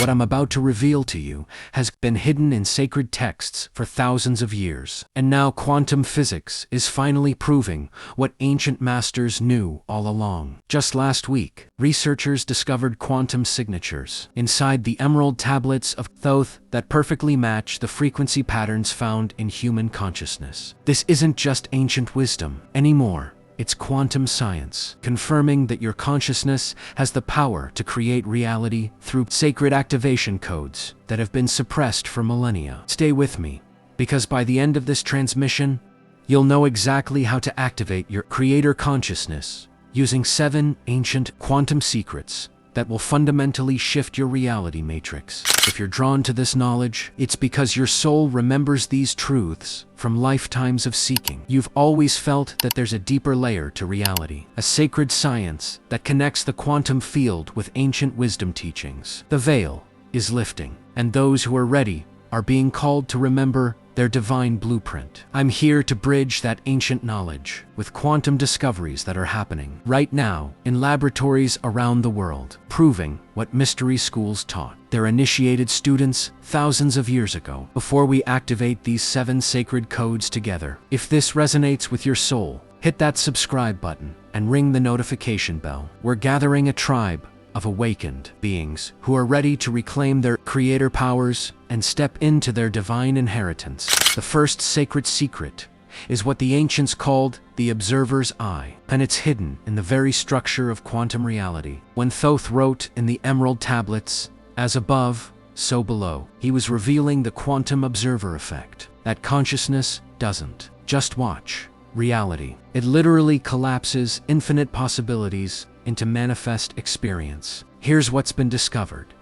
What I'm about to reveal to you has been hidden in sacred texts for thousands of years. And now quantum physics is finally proving what ancient masters knew all along. Just last week, researchers discovered quantum signatures inside the Emerald Tablets of Thoth that perfectly match the frequency patterns found in human consciousness. This isn't just ancient wisdom anymore. It's quantum science, confirming that your consciousness has the power to create reality through sacred activation codes that have been suppressed for millennia. Stay with me, because by the end of this transmission, you'll know exactly how to activate your creator consciousness using 7 ancient quantum secrets that will fundamentally shift your reality matrix. If you're drawn to this knowledge, it's because your soul remembers these truths from lifetimes of seeking. You've always felt that there's a deeper layer to reality, a sacred science that connects the quantum field with ancient wisdom teachings. The veil is lifting, and those who are ready are being called to remember their divine blueprint. I'm here to bridge that ancient knowledge with quantum discoveries that are happening right now in laboratories around the world, proving what mystery schools taught their initiated students thousands of years ago. Before we activate these 7 sacred codes together, if this resonates with your soul, hit that subscribe button and ring the notification bell. We're gathering a tribe of awakened beings who are ready to reclaim their creator powers and step into their divine inheritance. The first sacred secret is what the ancients called the observer's eye, and it's hidden in the very structure of quantum reality. When Thoth wrote in the Emerald Tablets, "As above, so below," he was revealing the quantum observer effect, that consciousness doesn't just watch reality. It literally collapses infinite possibilities into manifest experience. Here's what's been discovered.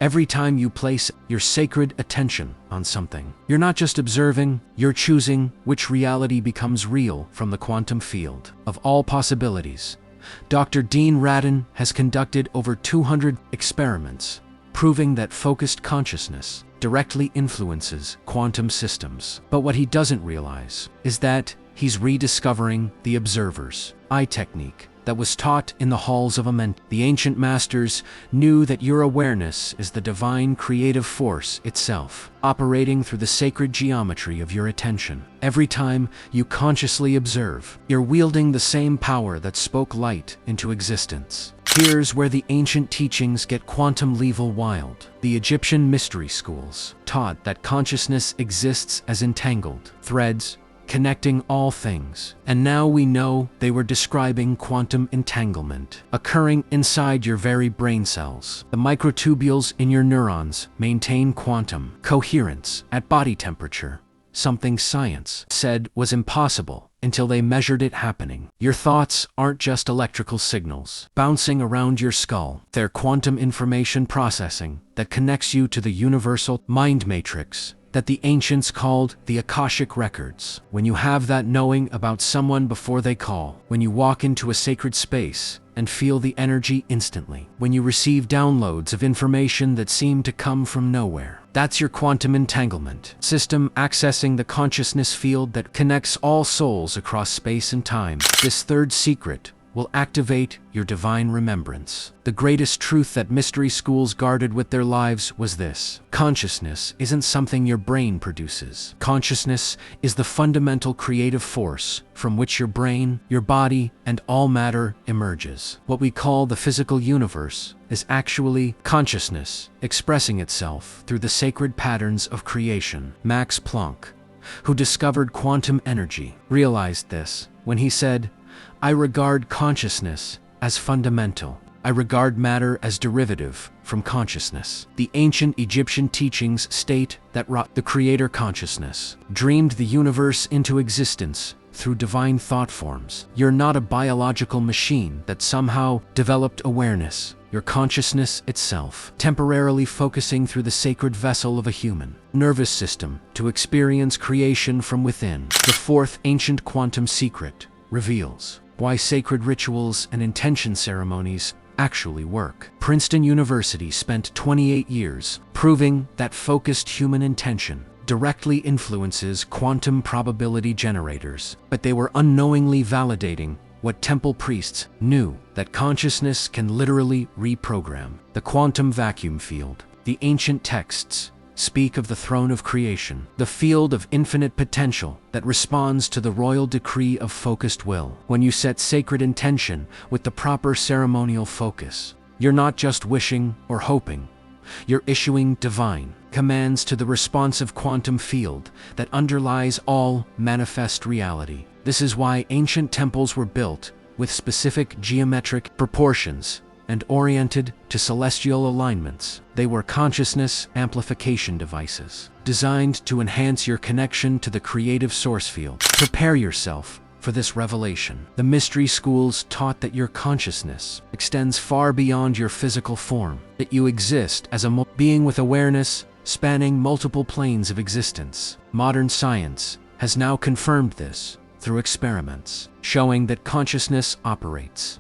Every time you place your sacred attention on something, you're not just observing, you're choosing which reality becomes real from the quantum field of all possibilities. Dr. Dean Radin has conducted over 200 experiments, proving that focused consciousness directly influences quantum systems. But what he doesn't realize is that he's rediscovering the observer's eye technique that was taught in the halls of Ament. The ancient masters knew that your awareness is the divine creative force itself, operating through the sacred geometry of your attention. Every time you consciously observe, you're wielding the same power that spoke light into existence. Here's where the ancient teachings get quantum level wild. The Egyptian mystery schools taught that consciousness exists as entangled threads connecting all things. And now we know they were describing quantum entanglement, occurring inside your very brain cells. The microtubules in your neurons maintain quantum coherence at body temperature, something science said was impossible until they measured it happening. Your thoughts aren't just electrical signals bouncing around your skull. They're quantum information processing that connects you to the universal mind matrix that the ancients called the Akashic Records. When you have that knowing about someone before they call, when you walk into a sacred space and feel the energy instantly, when you receive downloads of information that seem to come from nowhere, that's your quantum entanglement system accessing the consciousness field that connects all souls across space and time. This third secret will activate your divine remembrance. The greatest truth that mystery schools guarded with their lives was this: consciousness isn't something your brain produces. Consciousness is the fundamental creative force from which your brain, your body, and all matter emerges. What we call the physical universe is actually consciousness expressing itself through the sacred patterns of creation. Max Planck, who discovered quantum energy, realized this when he said, "I regard consciousness as fundamental. I regard matter as derivative from consciousness." The ancient Egyptian teachings state that Ra, the creator consciousness, dreamed the universe into existence through divine thought forms. You're not a biological machine that somehow developed awareness. Your consciousness itself, temporarily focusing through the sacred vessel of a human nervous system to experience creation from within. The fourth ancient quantum secret reveals why sacred rituals and intention ceremonies actually work. Princeton University spent 28 years proving that focused human intention directly influences quantum probability generators, but they were unknowingly validating what temple priests knew, that consciousness can literally reprogram the quantum vacuum field. The ancient texts speak of the throne of creation, the field of infinite potential that responds to the royal decree of focused will. When you set sacred intention with the proper ceremonial focus, you're not just wishing or hoping, you're issuing divine commands to the responsive quantum field that underlies all manifest reality. This is why ancient temples were built with specific geometric proportions and oriented to celestial alignments. They were consciousness amplification devices, designed to enhance your connection to the creative source field. Prepare yourself for this revelation. The mystery schools taught that your consciousness extends far beyond your physical form, that you exist as a being with awareness spanning multiple planes of existence. Modern science has now confirmed this through experiments, showing that consciousness operates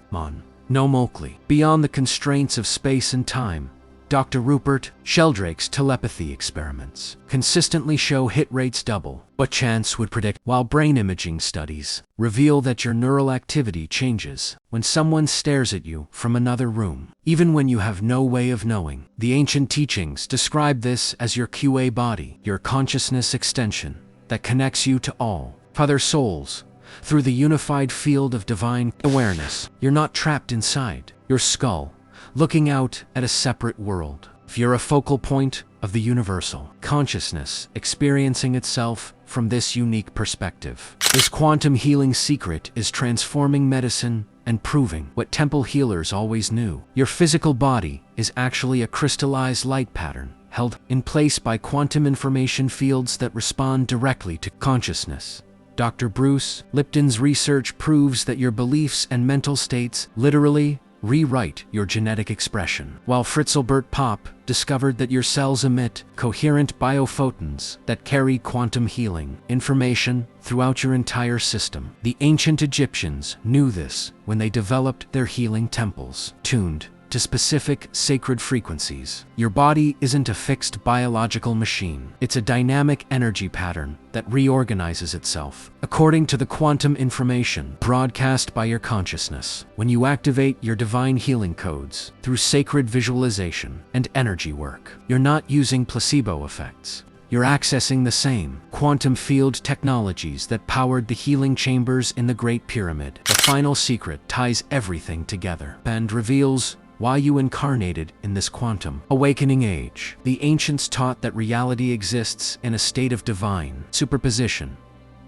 non-locally, beyond the constraints of space and time. Dr. Rupert Sheldrake's telepathy experiments consistently show hit rates double what chance would predict, while brain imaging studies reveal that your neural activity changes when someone stares at you from another room, even when you have no way of knowing. The ancient teachings describe this as your QA body, your consciousness extension that connects you to all other souls through the unified field of divine awareness. You're not trapped inside your skull, looking out at a separate world. If you're a focal point of the universal consciousness, experiencing itself from this unique perspective. This quantum healing secret is transforming medicine and proving what temple healers always knew. Your physical body is actually a crystallized light pattern held in place by quantum information fields that respond directly to consciousness. Dr. Bruce Lipton's research proves that your beliefs and mental states literally rewrite your genetic expression, while Fritzlbert Popp discovered that your cells emit coherent biophotons that carry quantum healing information throughout your entire system. The ancient Egyptians knew this when they developed their healing temples, tuned to specific sacred frequencies. Your body isn't a fixed biological machine. It's a dynamic energy pattern that reorganizes itself according to the quantum information broadcast by your consciousness. When you activate your divine healing codes through sacred visualization and energy work, you're not using placebo effects. You're accessing the same quantum field technologies that powered the healing chambers in the Great Pyramid. The final secret ties everything together and reveals why you incarnated in this quantum awakening age. The ancients taught that reality exists in a state of divine superposition,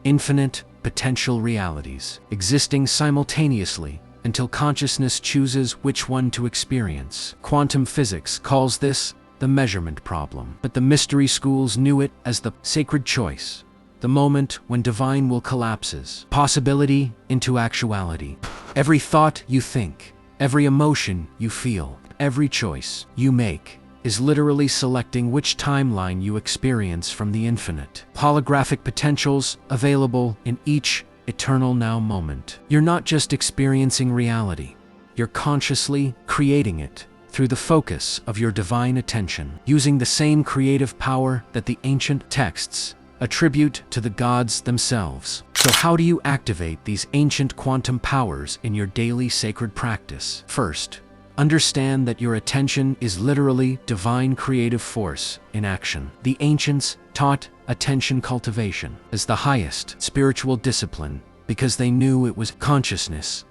infinite potential realities existing simultaneously until consciousness chooses which one to experience. Quantum physics calls this the measurement problem, but the mystery schools knew it as the sacred choice, the moment when divine will collapses possibility into actuality. Every thought you think, every emotion you feel, every choice you make is literally selecting which timeline you experience from the infinite holographic potentials available in each eternal now moment. You're not just experiencing reality, you're consciously creating it through the focus of your divine attention, using the same creative power that the ancient texts attribute to the gods themselves. So how do you activate these ancient quantum powers in your daily sacred practice? First, understand that your attention is literally divine creative force in action. The ancients taught attention cultivation as the highest spiritual discipline because they knew it was consciousness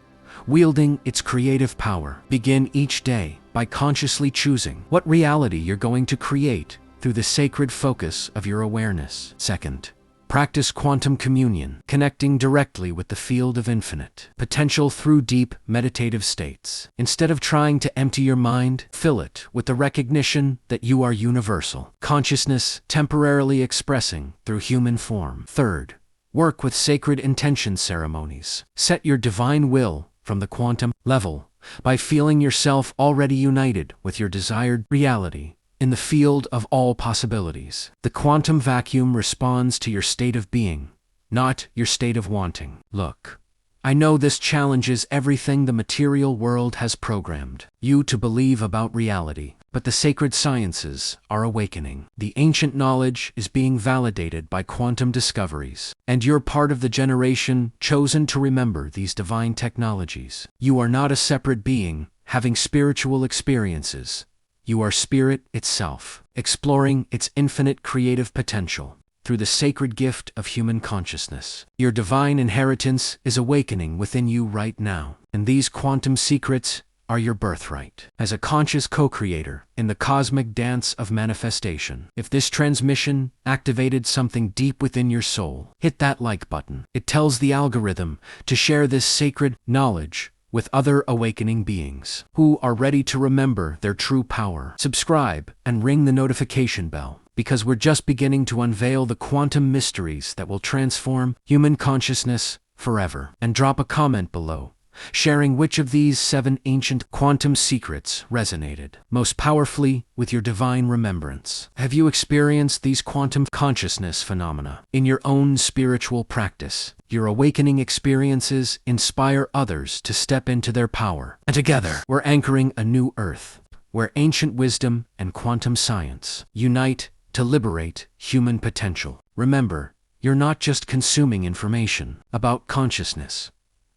wielding its creative power. Begin each day by consciously choosing what reality you're going to create through the sacred focus of your awareness. Second, practice quantum communion, connecting directly with the field of infinite potential through deep meditative states. Instead of trying to empty your mind, fill it with the recognition that you are universal consciousness temporarily expressing through human form. Third, work with sacred intention ceremonies. Set your divine will from the quantum level by feeling yourself already united with your desired reality in the field of all possibilities. The quantum vacuum responds to your state of being, not your state of wanting. Look, I know this challenges everything the material world has programmed you to believe about reality, but the sacred sciences are awakening. The ancient knowledge is being validated by quantum discoveries, and you're part of the generation chosen to remember these divine technologies. You are not a separate being having spiritual experiences. You are spirit itself, exploring its infinite creative potential through the sacred gift of human consciousness. Your divine inheritance is awakening within you right now, and these quantum secrets are your birthright as a conscious co-creator in the cosmic dance of manifestation. If this transmission activated something deep within your soul, hit that like button. It tells the algorithm to share this sacred knowledge with other awakening beings who are ready to remember their true power. Subscribe and ring the notification bell, because we're just beginning to unveil the quantum mysteries that will transform human consciousness forever. And drop a comment below, sharing which of these 7 ancient quantum secrets resonated most powerfully with your divine remembrance. Have you experienced these quantum consciousness phenomena in your own spiritual practice? Your awakening experiences inspire others to step into their power. And together, we're anchoring a new earth, where ancient wisdom and quantum science unite to liberate human potential. Remember, you're not just consuming information about consciousness.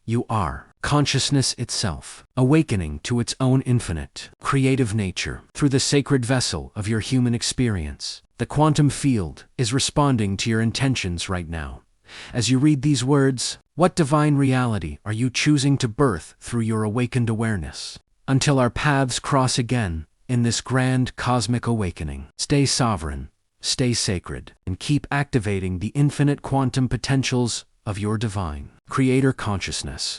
You are consciousness itself, awakening to its own infinite, creative nature through the sacred vessel of your human experience. The quantum field is responding to your intentions right now. As you read these words, what divine reality are you choosing to birth through your awakened awareness? Until our paths cross again in this grand cosmic awakening, stay sovereign, stay sacred, and keep activating the infinite quantum potentials of your divine creator consciousness.